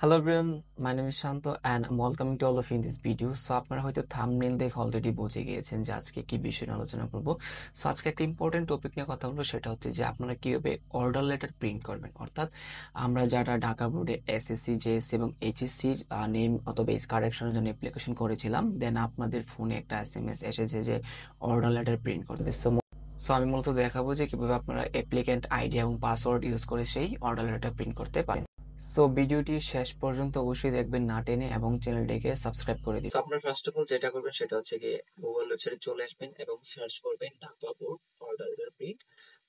Hello everyone, my name is Shanto and I'm welcoming to all of you in this video. So আপনারা হয়তো thumbnail দেখে already বুঝে গিয়েছেন যে আজকে কি বিষয় নিয়ে আলোচনা করব। সো আজকে একটা ইম্পর্টেন্ট টপিক নিয়ে কথা বলবো, সেটা হচ্ছে যে আপনারা কিভাবে অর্ডার লেটার প্রিন্ট করবেন। অর্থাৎ আমরা যারা ঢাকা বোর্ডে এসএসসি, জেএসসি এবং এইচএসসির নেম অথবা এজ কারেকশনের জন্য অ্যাপ্লিকেশন করেছিলাম, দেন আপনাদের ফোনে একটা এসএমএস এসেছে যে অর্ডার লেটার প্রিন্ট করবে। সো আমি মূলত দেখাবো যে কিভাবে আপনারা অ্যাপ্লিক্যান্ট আইডি এবং পাসওয়ার্ড ইউজ করে সেই অর্ডার লেটার প্রিন্ট করতে পারেন। সো ভিডিওটি শেষ পর্যন্ত অবশ্যই দেখবেন না টেনে এবং চ্যানেলটিকে সাবস্ক্রাইব করে দিন। আপনারা ফার্স্ট অফ অল যেটা করবেন সেটা হচ্ছে গিয়ে গুগল ওয়েবসাইটে চলে আসবেন এবং সার্চ করবেন Dhaka board order letter print.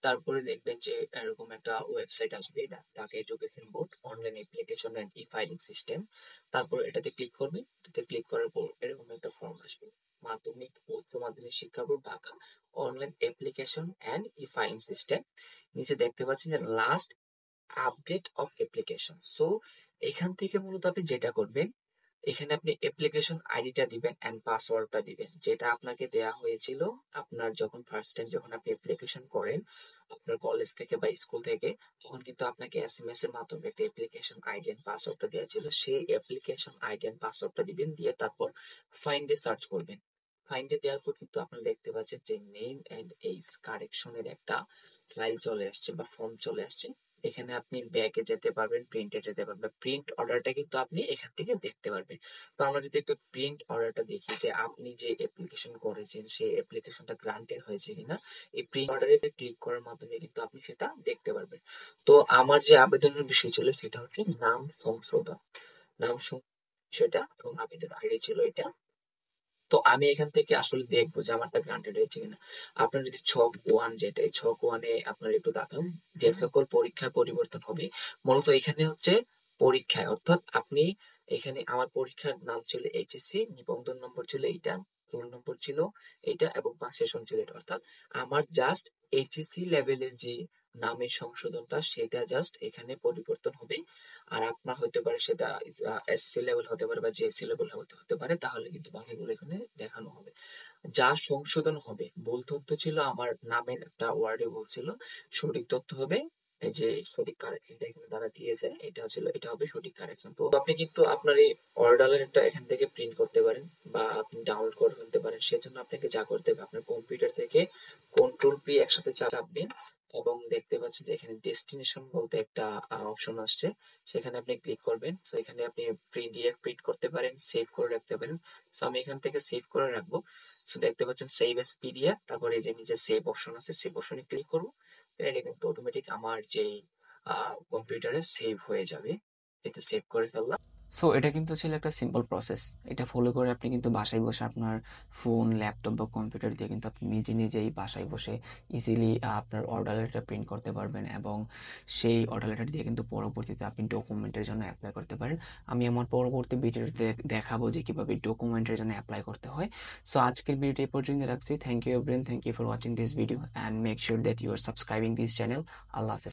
তারপরে দেখবেন যে এরকম একটা ওয়েবসাইট আসবে, Dhaka education board online application and e filing system. তারপর এটাতে ক্লিক করবেন। এটাতে ক্লিক করার পর এরকম একটা ফর্ম আসবে, মাধ্যমিক ও উচ্চ মাধ্যমিক শিক্ষা board Dhaka online application and e filing system. নিচে দেখতে পাচ্ছেন যে last update of application. So এখান থেকে মূলত আপনি যেটা করবেন, এখানে আপনি অ্যাপ্লিকেশন আইডিটা দিবেন এন্ড পাসওয়ার্ডটা দিবেন, যেটা আপনাকে দেয়া হয়েছিল আপনার যখন ফার্স্ট টাইম যখন আপনি অ্যাপ্লিকেশন করেন আপনার কলেজ থেকে বা স্কুল থেকে, তখন কিন্তু আপনাকে এসএমএস এর মাধ্যমে একটা অ্যাপ্লিকেশন আইডি এন্ড পাসওয়ার্ডটা দেওয়া ছিল। সেই অ্যাপ্লিকেশন আইডি এন্ড পাসওয়ার্ডটা দিবেন, দিয়ে তারপর ফাইন্ডে সার্চ করবেন। ফাইন্ডে দেওয়ার পর কিন্তু আপনারা দেখতে পাচ্ছেন যে নেম এন্ড এজ কারেকশনের একটা ফাইল চলে আসছে বা ফর্ম চলে আসছে। এখানে আপনি ব্যাকে যেতে পারবেন, প্রিন্টে যেতে পারবেন। প্রিন্ট অর্ডারটা কিন্তু আপনি এখান থেকে দেখতে পারবেন। তো আমরা যদি একটু প্রিন্ট অর্ডারটা দেখি যে আপনি যে অ্যাপ্লিকেশন করেছেন সেই অ্যাপ্লিকেশনটা গ্রান্টেড হয়েছে কিনা, এই প্রিন্ট অর্ডারে ক্লিক করার মাধ্যমে কিন্তু আপনি সেটা দেখতে পারবেন। তো আমার যে আবেদনের বিষয় ছিল সেটা হচ্ছে নাম সংশোধন, বিষয়টা এবং আবেদন আইডি ছিল এটা। তো আমি এখান থেকে আসলে দেখবো যে আমারটা গ্রান্টেড হয়েছে কিনা। আপনার যদি ছক ওয়ান, যেটা এই ছক ওয়ানে আপনার একটু দেখান, যে সকল পরীক্ষায় পরিবর্তন হবে। মূলত এখানে হচ্ছে পরীক্ষায়, অর্থাৎ আপনি এখানে আমার পরীক্ষার নাম ছিল এইচএসসি, নিবন্ধন নম্বর ছিল এইটা, রোল নম্বর ছিল এইটা এবং পাস সেশন ছিল এটা। অর্থাৎ আমার জাস্ট এইচএসসি লেভেলের যে নামের সংশোধনটা সেটা জাস্ট এখানে পরিবর্তন হবে। আর আপনার হতে পারে সেটা এসএসসি লেভেল হতে পারে বা জেএসসি লেভেল হতে পারে, তাহলে কিন্তু বাকিগুলো এখানে দেখানো হবে। যা সংশোধন হবে, ভুল তথ্য ছিল আমার নামের একটা ওয়ার্ডে ভুল ছিল, সঠিক তথ্য হবে এই যে সঠিক কারেকশনটা এখানে তারা দিয়েছে, এটা ছিল, এটা হবে সঠিক কারেকশন। তো আপনি কিন্তু আপনার এই অর্ডারেরটা এখান থেকে প্রিন্ট করতে পারেন বা আপনি ডাউনলোড করে ফেলতে পারেন। সেজন্য আপনাকে যা করতে হবে, আপনার কম্পিউটার থেকে কন্ট্রোল পি একসাথে চাপবেন এবং দেখতে পাচ্ছেন যে এখানে ডেস্টিনেশন বলতে একটা অপশন আসছে, সেখানে আপনি ক্লিক করবেন। তো এখানে আপনি পিডিএফ প্রিন্ট করতে পারেন, সেভ করে রাখতে পারেন। তো আমি এখান থেকে সেভ করে রাখবো। সো দেখতে পাচ্ছেন সেভ এস পিডিএফ, তারপরে এই যে নিচে সেভ অপশন আছে, সেভ অপশনে ক্লিক করব। এটা কিন্তু অটোমেটিক আমার যে কম্পিউটারে সেভ হয়ে যাবে। এই তো সেভ করে ফেললাম। সো এটা কিন্তু ছিল একটা সিম্পল প্রসেস। এটা ফলো করে আপনি কিন্তু বাসায় বসে আপনার ফোন, ল্যাপটপ বা কম্পিউটার দিয়ে কিন্তু আপনি নিজেই বাসায় বসে ইজিলি আপনার অর্ডার লেটার প্রিন্ট করতে পারবেন এবং সেই অর্ডার লেটার দিয়ে কিন্তু পরবর্তীতে আপনি ডকুমেন্টের জন্য অ্যাপ্লাই করতে পারেন। আমি আমার পরবর্তী ভিডিওতে দেখাবো যে কিভাবে ডকুমেন্টের জন্য অ্যাপ্লাই করতে হয়। সো আজকের ভিডিওটি এই পর্যন্ত রাখছি। Thank you everyone, thank you for watching this video and make sure that you are subscribing this channel. আল্লাহ হাফেজ।